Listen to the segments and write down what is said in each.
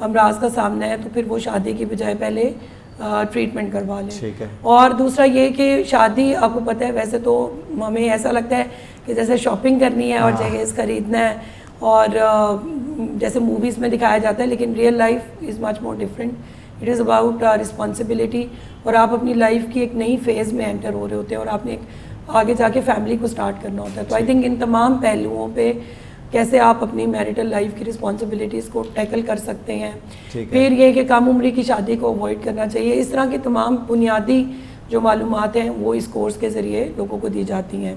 امراض کا سامنا ہے تو پھر وہ شادی کی بجائے پہلے ٹریٹمنٹ کروا لیں. ٹھیک ہے. اور دوسرا یہ کہ شادی آپ کو پتہ ہے ویسے تو ہمیں ایسا لگتا ہے کہ جیسے شاپنگ کرنی ہے اور جہیز خریدنا ہے اور جیسے موویز میں دکھایا جاتا ہے, لیکن real life is much more different. It is about responsibility, اور آپ اپنی لائف کی ایک نئی فیز میں انٹر ہو رہے ہوتے ہیں اور آپ نے ایک آگے جا کے فیملی کو سٹارٹ کرنا ہوتا ہے. تو آئی تھنک ان تمام پہلوؤں پہ کیسے آپ اپنی میریٹل لائف کی رسپانسبلٹیز کو ٹیکل کر سکتے ہیں. پھر یہ کہ کم عمری کی شادی کو اوائڈ کرنا چاہیے. اس طرح کی تمام بنیادی جو معلومات ہیں وہ اس کورس کے ذریعے لوگوں کو دی جاتی ہیں,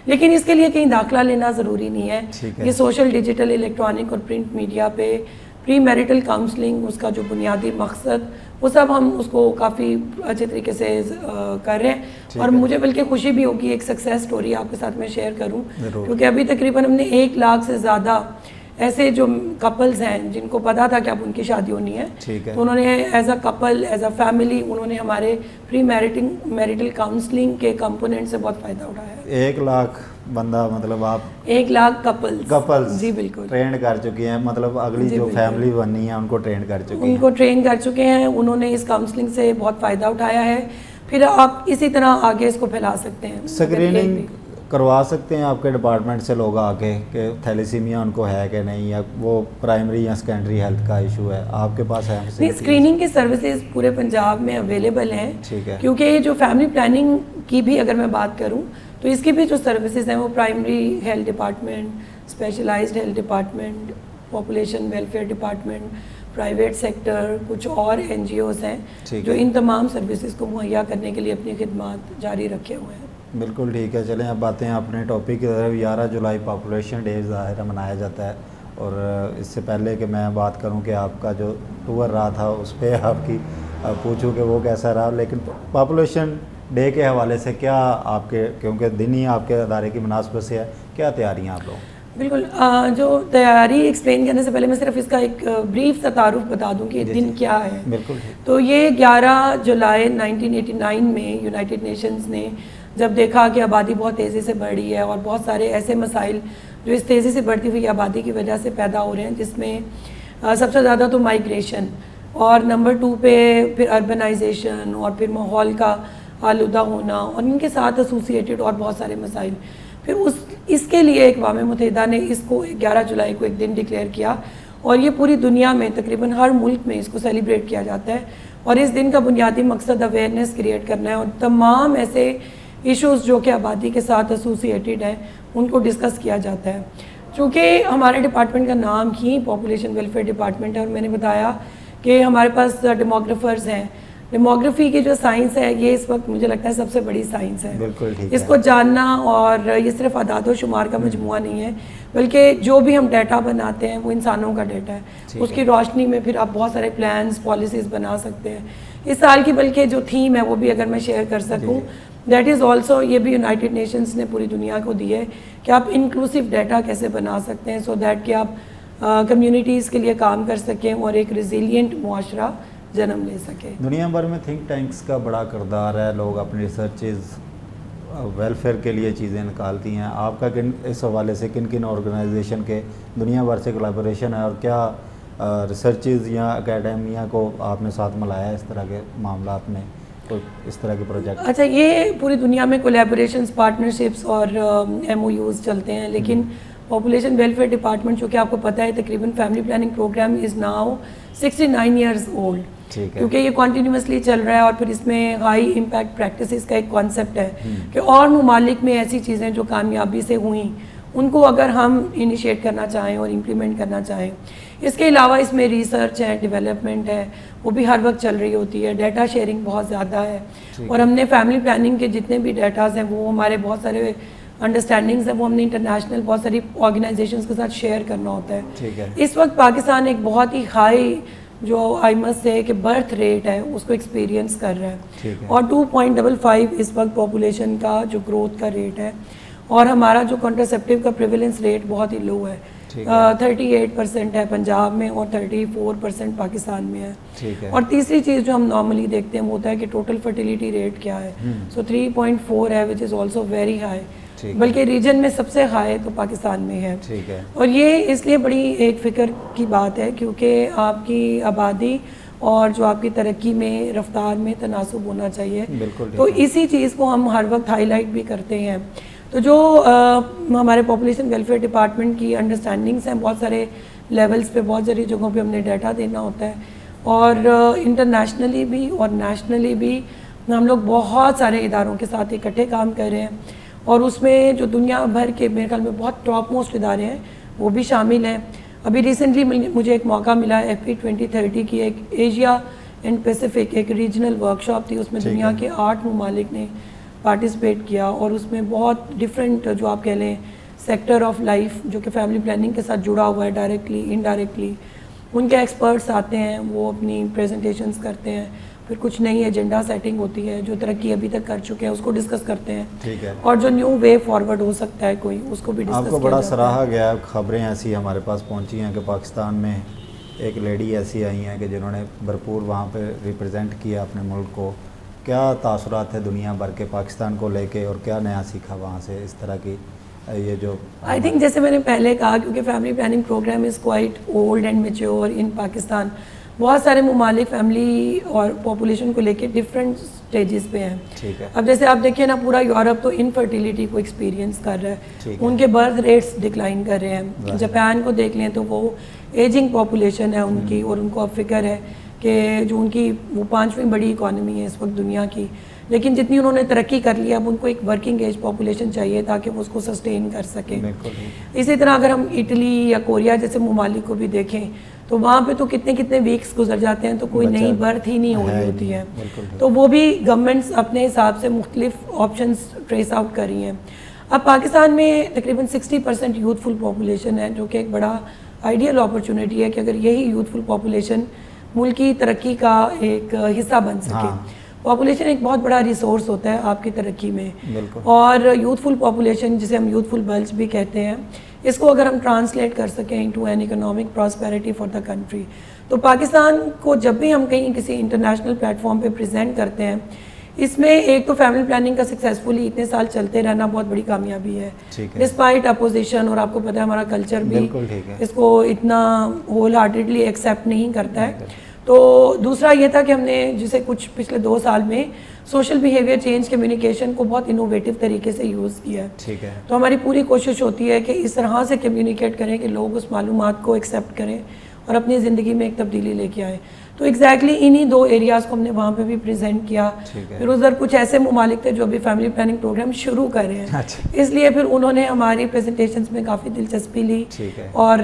لیکن اس کے لیے کہیں داخلہ لینا ضروری نہیں ہے. یہ سوشل, ڈیجیٹل, الیکٹرانک اور پرنٹ میڈیا پہ پری میریٹل کاؤنسلنگ, اس کا جو بنیادی مقصد وہ سب ہم اس کو کافی اچھے طریقے سے کر رہے ہیں. اور مجھے بلکہ خوشی بھی ہوگی ایک سکسیس سٹوری آپ کے ساتھ میں شیئر کروں, کیونکہ ابھی تقریباً ہم نے 1 لاکھ سے زیادہ ایسے جو کپلز ہیں جن کو پتا تھا کہ اب ان کی شادی ہونی ہے, تو انہوں نے as a Kapil, as a family, انہوں نے ہمارے پری میریٹل کاؤنسلنگ کے کمپوننٹ سے بہت فائدہ اٹھایا ہے. 1 لاکھ بندہ, مطلب آپ 1 لاکھ کپلز جی بالکل ٹرین کر چکی ہیں, مطلب اگلی جو فیملی بننی ہے ان کو ٹرین کر چکی ہیں, ان کو ٹرین کر چکے ہیں. انہوں نے اس کاؤنسلنگ سے بہت فائدہ اٹھایا ہے. پھر آپ اسی طرح آگے اس کو پھیلا سکتے ہیں. اسکریننگ کروا سکتے ہیں آپ کے ڈپارٹمنٹ سے لوگ آ کے کہ تھیلیسیمیا ان کو ہے کہ نہیں, یا وہ پرائمری یا سیکنڈری ہیلتھ کا ایشو ہے, آپ کے پاس ہے؟ نہیں, اسکریننگ کی سروسز پورے پنجاب میں اویلیبل ہیں. ٹھیک ہے. کیونکہ جو فیملی پلاننگ کی بھی اگر میں بات کروں تو اس کی بھی جو سروسز ہیں وہ primary health department, specialized health department, population welfare department, private sector, کچھ اور NGOs ہیں جو ان تمام سروسز کو مہیا کرنے کے لیے اپنی خدمات جاری رکھے ہوئے ہیں. بالکل ٹھیک ہے. چلیں اب آتے ہیں اپنے ٹاپک کی طرف. 11 جولائی پاپولیشن ڈے ظاہر منایا جاتا ہے, اور اس سے پہلے کہ میں بات کروں کہ آپ کا جو ٹور رہا تھا اس پہ آپ کی پوچھوں کہ وہ کیسا رہا, لیکن پاپولیشن ڈے کے حوالے سے کیا آپ کے, کیونکہ دن ہی آپ کے ادارے کی مناسبت سے ہے, کیا تیاریاں آپ لوگ؟ بالکل, جو تیاری ایکسپلین کرنے سے پہلے میں صرف اس کا ایک بریف سا تعارف بتا دوں کہ یہ دن کیا ہے. بالکل. تو یہ 11 جولائی 1989 میں یونائٹڈ نیشنز نے جب دیکھا کہ آبادی بہت تیزی سے بڑھ رہی ہے اور بہت سارے ایسے مسائل جو اس تیزی سے بڑھتی ہوئی آبادی کی وجہ سے پیدا ہو رہے ہیں, جس میں سب سے زیادہ تو مائیگریشن, اور نمبر 2 پہ پھر اربنائزیشن, اور پھر ماحول کا آلودہ ہونا, اور ان کے ساتھ ایسوسیٹڈ اور بہت سارے مسائل. پھر اس کے لیے اقوام متحدہ نے اس کو 11 جولائی کو ایک دن ڈکلیئر کیا, اور یہ پوری دنیا میں تقریباً ہر ملک میں اس کو سیلیبریٹ کیا جاتا ہے. اور اس دن کا بنیادی مقصد اویئرنیس کریٹ کرنا ہے, اور تمام ایسے ایشوز جو کہ آبادی کے ساتھ ایسوسیٹڈ ہیں ان کو ڈسکس کیا جاتا ہے. چونکہ ہمارے ڈپارٹمنٹ کا نام ہی پاپولیشن ویلفیئر ڈپارٹمنٹ ہے, اور میں نے بتایا کہ ہمارے پاس ڈیموگرافرز ہیں. ڈیموگرافی کی جو سائنس ہے یہ اس وقت مجھے لگتا ہے سب سے بڑی سائنس ہے. اس کو جاننا, اور یہ صرف اعداد و شمار کا مجموعہ نہیں ہے, بلکہ جو بھی ہم ڈیٹا بناتے ہیں وہ انسانوں کا ڈیٹا ہے. اس کی روشنی میں پھر آپ بہت سارے پلانز, پالیسیز بنا سکتے ہیں. اس سال کی بلکہ جو تھیم ہے وہ بھی اگر میں شیئر کر سکوں, دیٹ از آلسو, یہ بھی یونائٹڈ نیشنز نے پوری دنیا کو دی ہے کہ آپ انکلوسیو ڈیٹا کیسے بنا سکتے ہیں, سو دیٹ کہ آپ کمیونٹیز کے لیے کام کر سکیں اور ایک ریزیلینٹ معاشرہ جنم لے سکے. دنیا بھر میں تھنک ٹینکس کا بڑا کردار ہے, لوگ اپنی ریسرچز ویلفیئر کے لیے چیزیں نکالتی ہیں. آپ کا اس حوالے سے کن کن آرگنائزیشن کے دنیا بھر سے کولیبوریشن ہے, اور کیا ریسرچز یا اکیڈمیا کو آپ نے ساتھ ملایا ہے اس طرح کے معاملات میں, کوئی اس طرح کے پروجیکٹ؟ اچھا, یہ پوری دنیا میں کولیبوریشنز, پارٹنرشپس اور MOUs چلتے ہیں, لیکن پاپولیشن ویلفیئر ڈپارٹمنٹ چونکہ آپ کو پتہ ہے تقریباً family planning programme is now 69 years old, کیونکہ یہ کنٹینیوسلی چل رہا ہے. اور پھر اس میں ہائی امپیکٹ پریکٹسز کا ایک کانسیپٹ ہے کہ اور ممالک میں ایسی چیزیں جو کامیابی سے ہوئیں ان کو اگر ہم انیشیٹ کرنا چاہیں اور امپلیمنٹ کرنا چاہیں. اس کے علاوہ اس میں ریسرچ ہے, ڈیولپمنٹ ہے, وہ بھی ہر وقت چل رہی ہوتی ہے. ڈیٹا شیئرنگ بہت زیادہ ہے, اور ہم نے فیملی پلاننگ کے جتنے بھی ڈیٹاز ہیں وہ ہمارے بہت سارے انڈرسٹینڈنگز ہیں وہ ہم نے انٹرنیشنل بہت ساری آرگنائزیشنز کے ساتھ شیئر کرنا ہوتا ہے. اس وقت پاکستان ایک بہت ہی ہائی جو آئی مسٹ سے کہ برتھ ریٹ ہے اس کو ایکسپیرینس کر رہا ہے, اور 2.55 اس وقت پاپولیشن کا جو گروتھ کا ریٹ ہے. اور ہمارا جو کنٹراسیپٹیو کا پریویلنس ریٹ بہت ہی لو ہے, 38% ہے پنجاب میں اور 34% پاکستان میں ہے. اور تیسری چیز جو ہم نارملی دیکھتے ہیں وہ ہوتا ہے کہ ٹوٹل فرٹیلیٹی ریٹ کیا ہے, سو 3.4 ہے, وچ از آلسو ویری ہائی. بلکہ ریجن میں سب سے ہائی تو پاکستان میں ہے. ٹھیک ہے. اور یہ اس لیے بڑی ایک فکر کی بات ہے کیونکہ آپ کی آبادی اور جو آپ کی ترقی میں رفتار میں تناسب ہونا چاہیے. تو اسی چیز کو ہم ہر وقت ہائی لائٹ بھی کرتے ہیں. تو جو ہمارے پاپولیشن ویلفیئر ڈپارٹمنٹ کی انڈرسٹینڈنگس ہیں بہت سارے لیولز پہ, بہت ساری جگہوں پہ ہم نے ڈیٹا دینا ہوتا ہے, اور انٹرنیشنلی بھی اور نیشنلی بھی ہم لوگ بہت سارے اداروں کے ساتھ اکٹھے کام کر رہے ہیں, اور اس میں جو دنیا بھر کے میرے خیال میں بہت ٹاپ موسٹ ادارے ہیں وہ بھی شامل ہیں. ابھی ریسنٹلی مجھے ایک موقع ملا FP 2030 کی ایک ایشیا اینڈ پیسیفک ایک ریجنل ورکشاپ تھی, اس میں دنیا کے 8 ممالک نے پارٹیسپیٹ کیا, اور اس میں بہت ڈفرینٹ جو آپ کہہ لیں سیکٹر آف لائف جو کہ فیملی پلاننگ کے ساتھ جڑا ہوا ہے ڈائریکٹلی انڈائریکٹلی, ان کے ایکسپرٹس آتے ہیں, وہ اپنی پریزنٹیشنز کرتے ہیں, پھر کچھ نئی ایجنڈا سیٹنگ ہوتی ہے, جو ترقی ابھی تک کر چکے ہیں اس کو ڈسکس کرتے ہیں. ٹھیک ہے. اور جو نیو وے فارورڈ ہو سکتا ہے کوئی, اس کو بھی ڈسکس آپ کو بڑا سراہا گیا, خبریں ایسی ہمارے پاس پہنچی ہیں کہ پاکستان میں ایک لیڈی ایسی آئی ہیں کہ جنہوں نے بھرپور وہاں پہ ریپرزینٹ کیا اپنے ملک کو. کیا تاثرات ہے دنیا بھر کے پاکستان کو لے کے, اور کیا نیا سیکھا وہاں سے اس طرح کی یہ جو آئی تھنک جیسے میں نے پہلے کہا, کیونکہ family planning programme is quite old and mature in Pakistan. بہت سارے ممالک فیملی اور پاپولیشن کو لے کے ڈفرینٹ اسٹیجز پہ ہیں. ٹھیک ہے. اب جیسے آپ دیکھیں نا, پورا یورپ تو انفرٹیلیٹی کو ایکسپیرینس کر رہا ہے, ان کے برتھ ریٹس ڈکلائن کر رہے ہیں. جاپان کو دیکھ لیں تو وہ ایجنگ پاپولیشن ہے ان کی, اور ان کو اب فکر ہے کہ جو ان کی وہ 5ویں بڑی اکانومی ہے اس وقت دنیا کی, لیکن جتنی انہوں نے ترقی کر لی اب ان کو ایک ورکنگ ایج پاپولیشن چاہیے تاکہ وہ اس کو سسٹین کر سکیں. اسی طرح اگر ہم اٹلی یا کوریا جیسے ممالک کو بھی دیکھیں تو وہاں پہ تو کتنے ویکس گزر جاتے ہیں تو کوئی نئی برتھ ہی نہیں ہو رہی ہوتی ہے. تو وہ بھی گورنمنٹس اپنے حساب سے مختلف آپشنس ٹریس آؤٹ کر رہی ہیں. اب پاکستان میں تقریباً 60% یوتھفل پاپولیشن ہے, جو کہ ایک بڑا آئیڈیل اپرچونیٹی ہے کہ اگر یہی یوتھفل پاپولیشن ملکی ترقی کا ایک حصہ بن سکے. پاپولیشن ایک بہت بڑا ریسورس ہوتا ہے آپ کی ترقی میں, اور یوتھفل پاپولیشن جسے ہم یوتھفل بلج بھی کہتے ہیں, اس کو اگر ہم ٹرانسلیٹ کر سکیں into an economic prosperity for the country, تو پاکستان کو جب بھی ہم کہیں کسی انٹرنیشنل پلیٹ فارم پہ پریزنٹ کرتے ہیں, اس میں ایک تو فیملی پلاننگ کا سکسیزفلی اتنے سال چلتے رہنا بہت بڑی کامیابی ہے ڈسپائٹ اپوزیشن, اور آپ کو پتہ ہے ہمارا کلچر بھی اس کو اتنا ہول ہارٹیڈلی ایکسیپٹ نہیں کرتا ہے. تو دوسرا یہ تھا کہ ہم نے جسے کچھ پچھلے 2 سال میں سوشل بیہیویئر چینج کمیونیکیشن کو بہت انوویٹیو طریقے سے یوز کیا ہے. تو ہماری پوری کوشش ہوتی ہے کہ اس طرح سے کمیونیکیٹ کریں کہ لوگ اس معلومات کو ایکسیپٹ کریں اور اپنی زندگی میں ایک تبدیلی لے کے آئیں. تو ایگزیکٹلی انہی 2 ایریاز کو ہم نے وہاں پہ بھی پریزنٹ کیا. پھر ادھر کچھ ایسے ممالک تھے جو ابھی فیملی پلاننگ پروگرام شروع کر رہے ہیں, اس لیے پھر انہوں نے ہماری پریزنٹیشنز میں کافی دلچسپی لی, اور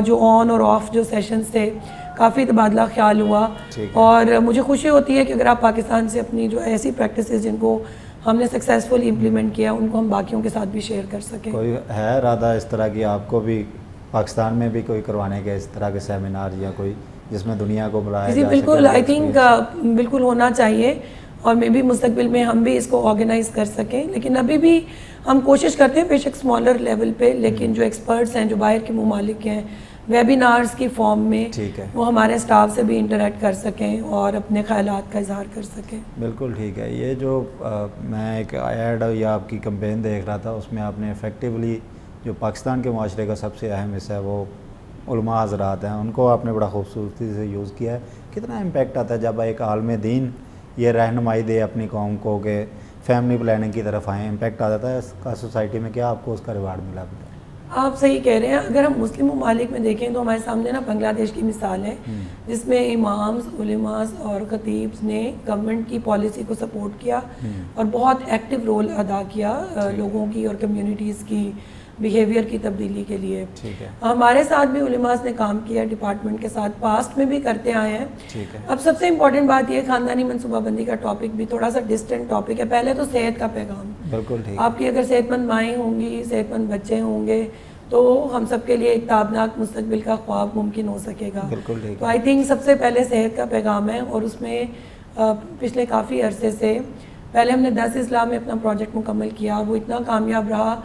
جو آن اور آف جو سیشنز تھے کافی تبادلہ خیال ہوا. اور مجھے خوشی ہوتی ہے کہ اگر آپ پاکستان سے اپنی جو ایسی پریکٹسز جن کو ہم نے سکسیزفلی امپلیمنٹ کیا ان کو ہم باقیوں کے ساتھ بھی شیئر کر سکیں. کوئی ہے ارادہ اس طرح کی آپ کو بھی پاکستان میں بھی کوئی کروانے کے اس طرح کے سیمینار یا کوئی جس میں دنیا کو بلایا جا سکے؟ جی بالکل, آئی تھنک بالکل ہونا چاہیے, اور میں بھی مستقبل میں ہم بھی اس کو آرگنائز کر سکیں. لیکن ابھی بھی ہم کوشش کرتے ہیں بے شک اسمالر لیول پہ, لیکن جو ایکسپرٹس ہیں جو باہر کے ممالک ہیں ویبینارز کی فارم میں وہ ہمارے اسٹاف سے بھی انٹریکٹ کر سکیں اور اپنے خیالات کا اظہار کر سکیں. بالکل ٹھیک ہے. یہ جو میں ایک ایڈ یا آپ کی کمپین دیکھ رہا تھا, اس میں آپ نے افیکٹولی جو پاکستان کے معاشرے کا سب سے اہم حصہ ہے وہ علماء حضرات ہیں, ان کو آپ نے بڑا خوبصورتی سے یوز کیا ہے. کتنا امپیکٹ آتا ہے جب ایک عالم دین یہ رہنمائی دے اپنی قوم کو کہ فیملی پلاننگ کی طرف آئیں, امپیکٹ آ جاتا ہے اس کا سوسائٹی میں. کیا آپ کو اس کا ریوارڈ ملا؟ آپ صحیح کہہ رہے ہیں. اگر ہم مسلم ممالک میں دیکھیں تو ہمارے سامنے نا بنگلہ دیش کی مثال ہے, جس میں امامز, علماء اور خطیبز نے گورنمنٹ کی پالیسی کو سپورٹ کیا اور بہت ایکٹیو رول ادا کیا لوگوں کی اور کمیونٹیز کی بیہیویئر کی تبدیلی کے لیے. ہمارے ساتھ بھی علماء نے کام کیا ڈپارٹمنٹ کے ساتھ, پاسٹ میں بھی کرتے آئے ہیں. اب سب سے امپورٹنٹ بات یہ, خاندانی منصوبہ بندی کا ٹاپک بھی تھوڑا سا ڈسٹنٹ ٹاپک ہے. پہلے تو صحت کا پیغام, آپ کی اگر صحت مند مائیں ہوں گی, صحت مند بچے ہوں گے, تو ہم سب کے لیے ایک تابناک مستقبل کا خواب ممکن ہو سکے گا. تو آئی تھنک سب سے پہلے صحت کا پیغام ہے, اور اس میں پچھلے کافی عرصے سے پہلے ہم نے 10 اضلاع میں اپنا پروجیکٹ مکمل کیا. وہ اتنا کامیاب رہا,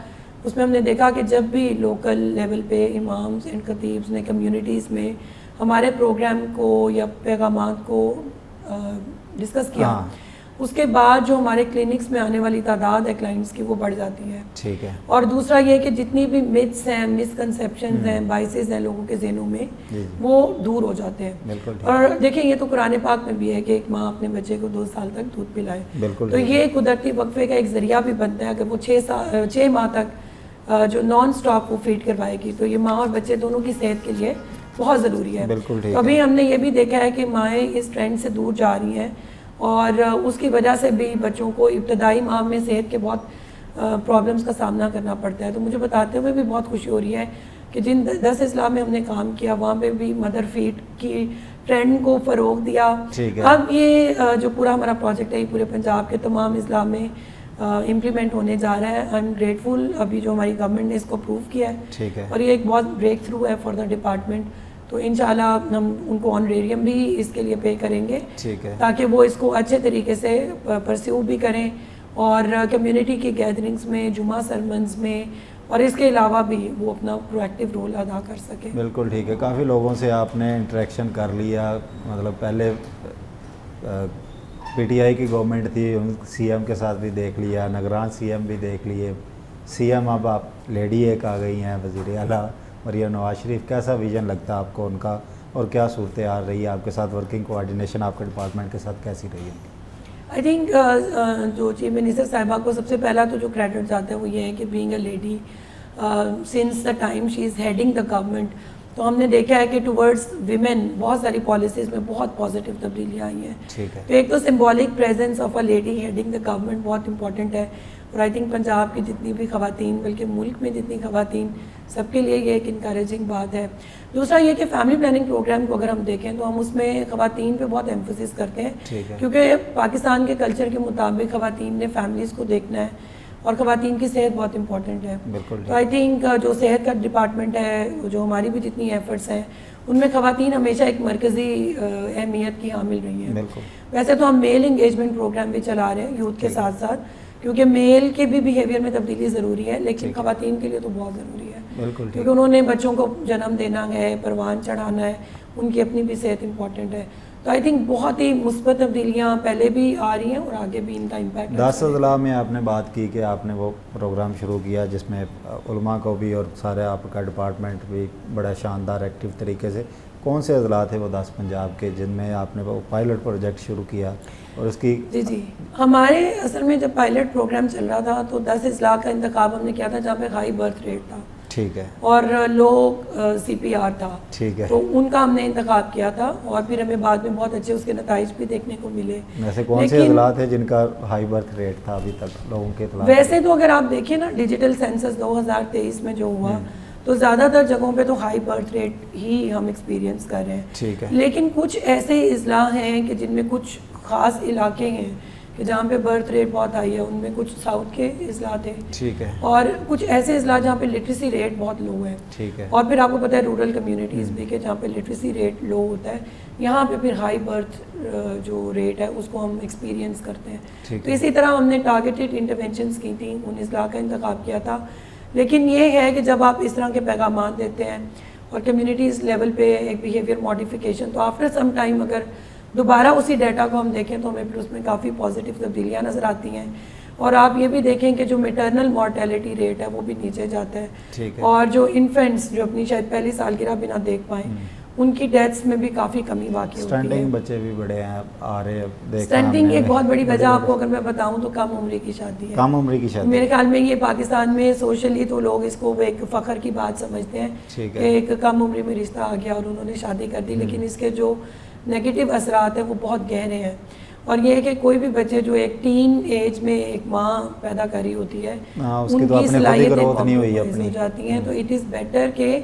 اس میں ہم نے دیکھا کہ جب بھی لوکل لیول پہ امامز اینڈ خطیبز نے کمیونٹیز میں ہمارے پروگرام کو یا پیغامات کو ڈسکس کیا, اس کے بعد جو ہمارے کلینکس میں آنے والی تعداد ہے کلائنٹس کی وہ بڑھ جاتی ہے. ٹھیک ہے. اور دوسرا یہ کہ جتنی بھی متس ہیں, مسکنسیپشنز ہیں, بائسز ہیں لوگوں کے ذہنوں میں, وہ دور ہو جاتے ہیں. اور دیکھیں یہ تو قرآن پاک میں بھی ہے کہ ایک ماں اپنے بچے کو 2 سال تک دودھ پلائے. تو یہ قدرتی وقفے کا ایک ذریعہ بھی بنتا ہے. اگر وہ 6 ماہ تک جو نان اسٹاپ وہ فیڈ کروائے گی تو یہ ماں اور بچے دونوں کی صحت کے لیے بہت ضروری ہے. تو ابھی ہم نے یہ بھی دیکھا ہے کہ مائیں اس ٹرینڈ سے دور جا رہی ہیں اور اس کی وجہ سے بھی بچوں کو ابتدائی ماہ میں صحت کے بہت پرابلمس کا سامنا کرنا پڑتا ہے. تو مجھے بتاتے ہوئے بھی بہت خوشی ہو رہی ہے کہ جن 10 اضلاع میں ہم نے کام کیا وہاں پہ بھی مدر فیڈ کی ٹرینڈ کو فروغ دیا. اب یہ جو پورا ہمارا پروجیکٹ ہے یہ پورے پنجاب کے تمام اضلاع میں امپلیمنٹ ہونے جا رہا ہے. آئی ایم گریٹفل ابھی جو ہماری گورنمنٹ نے اس کو اپروو کیا ہے اور یہ ایک بہت بریک تھرو ہے فار دا ڈپارٹمنٹ. تو انشاءاللہ ہم ان کو آنریریم بھی اس کے لیے پے کریں گے تاکہ وہ اس کو اچھے طریقے سے پرسیو بھی کریں اور کمیونٹی کی گیدرنگز میں, جمعہ سرمنز میں اور اس کے علاوہ بھی وہ اپنا پرویکٹیو رول ادا کر سکیں. بالکل ٹھیک ہے. کافی لوگوں سے آپ نے انٹریکشن کر لیا, مطلب پہلے پی ٹی آئی کی گورنمنٹ تھی, سی ایم کے ساتھ بھی دیکھ لیا, نگران سی ایم بھی دیکھ لیے, سی ایم اب آپ لیڈی ایک آ گئی ہیں وزیر اعلیٰ مریم نواز شریف. کیسا ویژن لگتا ہے آپ کو ان کا اور کیا صورتحال رہی ہے آپ کے ساتھ, ورکنگ کوآرڈینیشن آپ کے ڈپارٹمنٹ کے ساتھ کیسی رہی ہے؟ آئی تھنک جو چیف منسٹر صاحبہ کو سب سے پہلا تو جو کریڈٹ جاتا ہے وہ یہ ہے کہ being a lady since the time she is heading the government, تو ہم نے دیکھا ہے کہ ٹورڈز ویمن بہت ساری پالیسیز میں بہت پازیٹیو تبدیلیاں آئی ہیں. تو ایک تو symbolic presence of a lady heading the government بہت امپورٹنٹ ہے اور آئی تھنک پنجاب کی جتنی بھی خواتین بلکہ ملک میں جتنی خواتین سب کے لیے یہ ایک انکریجنگ بات ہے. دوسرا یہ کہ فیملی پلاننگ پروگرام کو اگر ہم دیکھیں تو ہم اس میں خواتین پہ بہت ایمفسس کرتے ہیں کیونکہ پاکستان کے کلچر کے مطابق خواتین نے فیملیز کو دیکھنا ہے اور خواتین کی صحت بہت امپورٹنٹ ہے. تو آئی تھنک جو صحت کا ڈپارٹمنٹ ہے, جو ہماری بھی جتنی ایفرٹس ہیں ان میں خواتین ہمیشہ ایک مرکزی اہمیت کی حامل رہی ہیں. ویسے تو ہم میل انگیجمنٹ پروگرام بھی چلا رہے ہیں یوتھ کے ساتھ ساتھ, کیونکہ میل کے بھی بیہیویئر میں تبدیلی ضروری ہے لیکن خواتین کے لیے تو بہت ضروری ہے کیونکہ انہوں نے بچوں کو جنم دینا ہے, پروان چڑھانا ہے, ان کی اپنی بھی صحت امپورٹنٹ ہے. تو آئی تھنک بہت ہی مثبت تبدیلیاں پہلے بھی آ رہی ہیں اور آگے بھی ان کا امپیکٹ. 10 اضلاع میں آپ نے بات کی کہ آپ نے وہ پروگرام شروع کیا جس میں علماء کو بھی اور سارے آپ کا ڈپارٹمنٹ بھی بڑا شاندار ایکٹیو طریقے سے. کون سے اضلاع تھے وہ 10 پنجاب کے جن میں آپ نے وہ پائلٹ پروجیکٹ شروع کیا اور اس کی؟ جی ہمارے اصل میں جب پائلٹ پروگرام چل رہا تھا تو 10 اضلاع کا انتخاب ہم نے کیا تھا جہاں پہ ہائی برتھ ریٹ تھا. ٹھیک ہے. اور لو سی پی آر تھا. ٹھیک ہے. تو ان کا ہم نے انتخاب کیا تھا اور پھر ہمیں بعد میں بہت اچھے اس کے نتائج بھی دیکھنے کو ملے. ویسے کون سے اضلاع تھے جن کا ہائی برتھ ریٹ تھا ابھی تک لوگوں کے اطلاع؟ ویسے تو اگر آپ دیکھیں نا ڈیجیٹل سینسس 2023 میں جو ہوا تو زیادہ تر جگہوں پہ تو ہائی برتھ ریٹ ہی ہم ایکسپیرینس کر رہے ہیں. ٹھیک ہے. لیکن کچھ ایسے اضلاع ہیں کہ جن میں کچھ خاص علاقے ہیں کہ جہاں پہ برتھ ریٹ بہت ہائی ہے, ان میں کچھ ساؤتھ کے اضلاع تھے. ٹھیک ہے. اور کچھ ایسے اضلاع جہاں پہ لٹریسی ریٹ بہت لو ہے. ٹھیک ہے. اور پھر آپ کو پتہ ہے رورل کمیونٹیز بھی کہ جہاں پہ لٹریسی ریٹ لو ہوتا ہے یہاں پہ پھر ہائی برتھ جو ریٹ ہے اس کو ہم ایکسپیرینس کرتے ہیں. تو اسی طرح ہم نے ٹارگیٹڈ انٹرونشنس کی تھیں, ان اضلاع کا انتخاب کیا تھا. لیکن یہ ہے کہ جب آپ اس طرح کے پیغامات دیتے ہیں اور کمیونٹیز لیول پہ ایک بیہیویئر ماڈیفیکیشن, تو آفٹر سم ٹائم اگر دوبارہ اسی ڈیٹا کو ہم دیکھیں تو ہمیں پھر اس میں کافی پازیٹیو تبدیلیاں نظر آتی ہیں. اور آپ یہ بھی دیکھیں کہ جو میٹرنل مورٹیلٹی ریٹ ہے وہ بھی نیچے جاتا ہے. اور جو انفینٹس جو اپنی شاید پہلی سالگرہ بھی نہ دیکھ پائیں ان کی ڈیتھس میں بھی کافی کمی واقع ہوتی ہے. سٹنٹنگ بچے بھی بڑے ہیں آ رہے ہیں. سٹنٹنگ ایک بہت بڑی وجہ آپ کو اگر میں بتاؤں تو کم عمری کی شادی ہے. کم عمری کی شادی میرے خیال میں یہ پاکستان میں سوشلی تو لوگ اس کو ایک فخر کی بات سمجھتے ہیں کہ ایک کم عمری میں رشتہ آ گیا اور انہوں نے شادی کر دی, لیکن اس کے جو نیگیٹو اثرات ہیں وہ بہت گہرے ہیں. اور یہ ہے کہ کوئی بھی بچے جو ایک ٹین ایج میں ایک ماں پیدا کری ہوتی ہے ان کی صلاحیتیں کمپرومائز ہو جاتی ہیں. تو اٹ از بیٹر کہ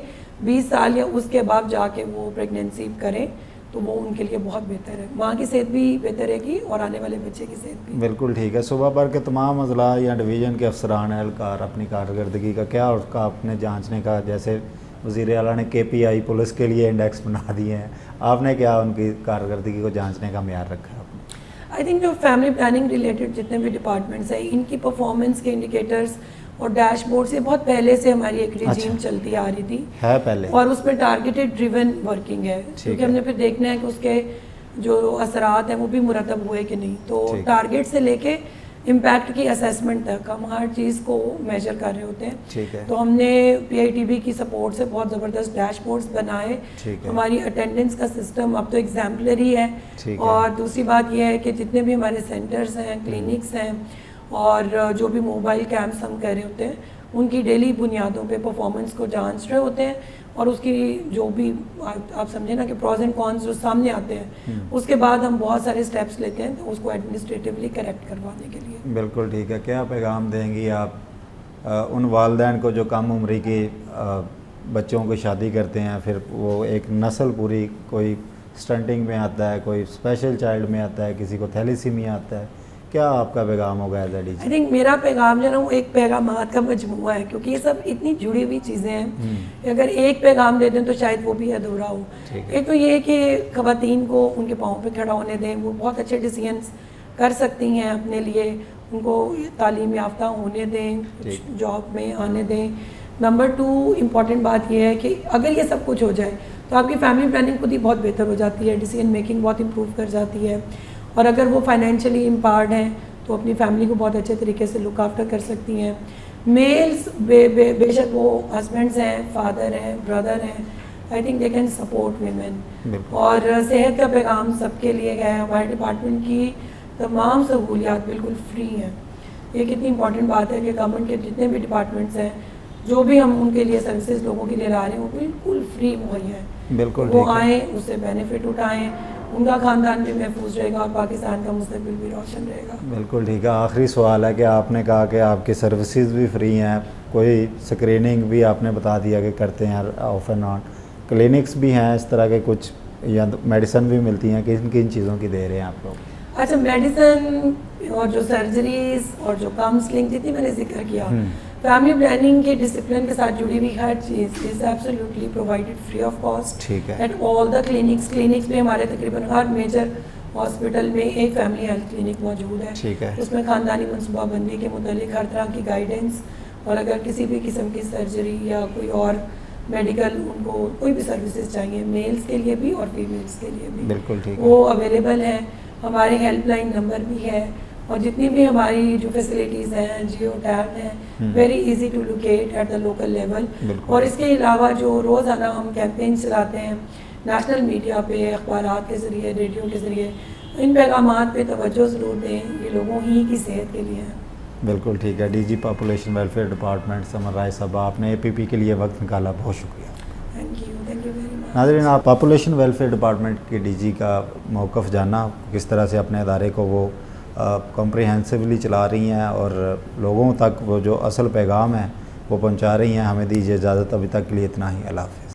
20 سال یا اس کے بعد جا کے وہ پریگنینسی کریں تو وہ ان کے لیے بہت بہتر ہے. ماں کی صحت بھی بہتر رہے گی اور آنے والے بچے کی صحت بھی. بالکل ٹھیک ہے. صوبہ بھر کے تمام اضلاع یا ڈویژن کے افسران اہلکار اپنی کارکردگی کا کیا اس کا آپ نے جانچنے کا, جیسے وزیر اعلیٰ نے KPI پولیس کے لیے انڈیکس بنا دیے ہیں, آپ نے کیا ان کی کارکردگی کو جانچنے کا معیار رکھا ہے؟ آئی تھنک جو فیملی پلاننگ ریلیٹڈ جتنے بھی ڈپارٹمنٹس ہیں ان کی پرفارمنس کے انڈیکیٹرز اور ڈیش بورڈ سے بہت پہلے سے ہماری ایک ریجیم چلتی آ رہی تھی ہے پہلے, اور اس میں ٹارگیٹڈ ڈریون ورکنگ ہے کیونکہ ہم نے پھر دیکھنا ہے کہ اس کے جو اثرات ہیں وہ بھی مرتب ہوئے کہ نہیں. تو ٹارگیٹ سے لے کے امپیکٹ کی اسیسمنٹ تک ہم ہر چیز کو میجر کر رہے ہوتے ہیں. تو ہم نے پی آئی ٹی بی کی سپورٹ سے بہت زبردست ڈیش بورڈز بنائے. ہماری اٹینڈنس کا سسٹم اب تو ایگزامپلری ہے. اور دوسری بات یہ ہے کہ جتنے بھی ہمارے سینٹرز ہیں, کلینکس ہیں, اور جو بھی موبائل کیمپس ہم کر رہے ہوتے ہیں, ان کی ڈیلی بنیادوں پہ پرفارمنس کو جانچ رہے ہوتے ہیں, اور اس کی جو بھی آپ سمجھیں نا کہ پروز اینڈ کونس جو سامنے آتے ہیں, اس کے بعد ہم بہت سارے اسٹیپس لیتے ہیں اس کو ایڈمنسٹریٹولی کریکٹ کروانے کے لیے. بالکل ٹھیک ہے. کیا پیغام دیں گی آپ ان والدین کو جو کم عمری کے بچوں کو شادی کرتے ہیں, پھر وہ ایک نسل پوری, کوئی اسٹنٹنگ میں آتا ہے, کوئی اسپیشل چائلڈ میں آتا ہے, کسی کو تھیلیسیمیا آتا ہے, کیا آپ کا پیغام ہوگا as a D G? I think میرا پیغام جو ہے نا وہ ایک پیغامات کا مجموعہ ہے, کیونکہ یہ سب اتنی جڑی ہوئی چیزیں ہیں کہ اگر ایک پیغام دے دیں تو شاید وہ بھی ادھورا ہو. ایک تو یہ ہے کہ خواتین کو ان کے پاؤں پہ کھڑا ہونے دیں, وہ بہت اچھے ڈیسیژنس کر سکتی ہیں اپنے لیے, ان کو تعلیم یافتہ ہونے دیں, جاب میں آنے دیں. نمبر 2 امپورٹنٹ بات یہ ہے کہ اگر یہ سب کچھ ہو جائے تو آپ کی فیملی پلاننگ خود ہی بہت بہتر ہو جاتی ہے, ڈیسیژن میکنگ بہت امپروو کر جاتی ہے, اور اگر وہ فائنینشلی امپارڈ ہیں تو اپنی فیملی کو بہت اچھے طریقے سے لک آفٹر کر سکتی ہیں. میلز بے شک وہ ہسبینڈز ہیں, فادر ہیں, بردر ہیں, I think they can support women. اور صحت کا پیغام سب کے لیے گیا ہے. ہمارے ڈپارٹمنٹ کی تمام سہولیات بالکل فری ہیں. یہ کتنی امپورٹنٹ بات ہے کہ گورنمنٹ کے جتنے بھی ڈپارٹمنٹس ہیں, جو بھی ہم ان کے لیے سروسز لوگوں کے لیے لا رہے ہیں, وہ بالکل فری مہیا ہے. بالکل وہ آئیں, اس سے بینیفٹ اٹھائیں, ان کا خاندان بھی محفوظ رہے گا اور پاکستان کا مستقبل بھی روشن رہے گا. بالکل ٹھیک ہے. آخری سوال ہے کہ آپ نے کہا کہ آپ کی سروسز بھی فری ہیں, کوئی سکریننگ بھی آپ نے بتا دیا کہ کرتے ہیں آف اینڈ آن, کلینکس بھی ہیں اس طرح کے کچھ, یا میڈیسن بھی ملتی ہیں, کن کن چیزوں کی دے رہے ہیں آپ لوگ؟ اچھا, میڈیسن اور جو سرجریز اور جو کاؤنسلنگ جتنی میں نے ذکر کیا, فیملی پلاننگ کے ڈسپلن کے ساتھ جڑی ہوئی ہر چیز is absolutely provided free of cost at all the clinics. Clinics میں ہمارے تقریباً ہر میجر ہاسپٹل میں ایک فیملی ہیلتھ کلینک موجود ہے. اس میں خاندانی منصوبہ بندی کے متعلق ہر طرح کی گائیڈنس, اور اگر کسی بھی قسم کی سرجری یا کوئی اور میڈیکل ان کو کوئی بھی سروسز چاہیے, میلز کے لیے بھی اور فیمیلز کے لیے بھی, بالکل ٹھیک ہے, وہ اویلیبل ہیں. ہماری ہیلپ لائن نمبر بھی ہے, اور جتنی بھی ہماری جو فیسلٹیز ہیں, جیو ٹیب ہیں, very easy to locate at the local level. اور اس کے علاوہ جو روزانہ ہم کیمپین چلاتے ہیں نیشنل میڈیا پہ, اخبارات کے ذریعے, ریڈیو کے ذریعے, ان پیغامات پہ توجہ ضرور دیں, یہ لوگوں ہی کی صحت کے لیے ہیں. بالکل ٹھیک ہے. D G population welfare department Saman Rai صاحب, آپ نے اے پی پی کے لیے وقت نکالا, بہت شکریہ. Thank you very much. ناظرین, آپ پاپولیشن ویلفیئر ڈپارٹمنٹ کے ڈی جی کا موقف جانا, کس طرح سے اپنے ادارے کو وہ کمپریہنسولی چلا رہی ہیں اور لوگوں تک وہ جو اصل پیغام ہے وہ پہنچا رہی ہیں. ہمیں دیجیے اجازت, ابھی تک کے لیے اتنا ہی. اللہ حافظ.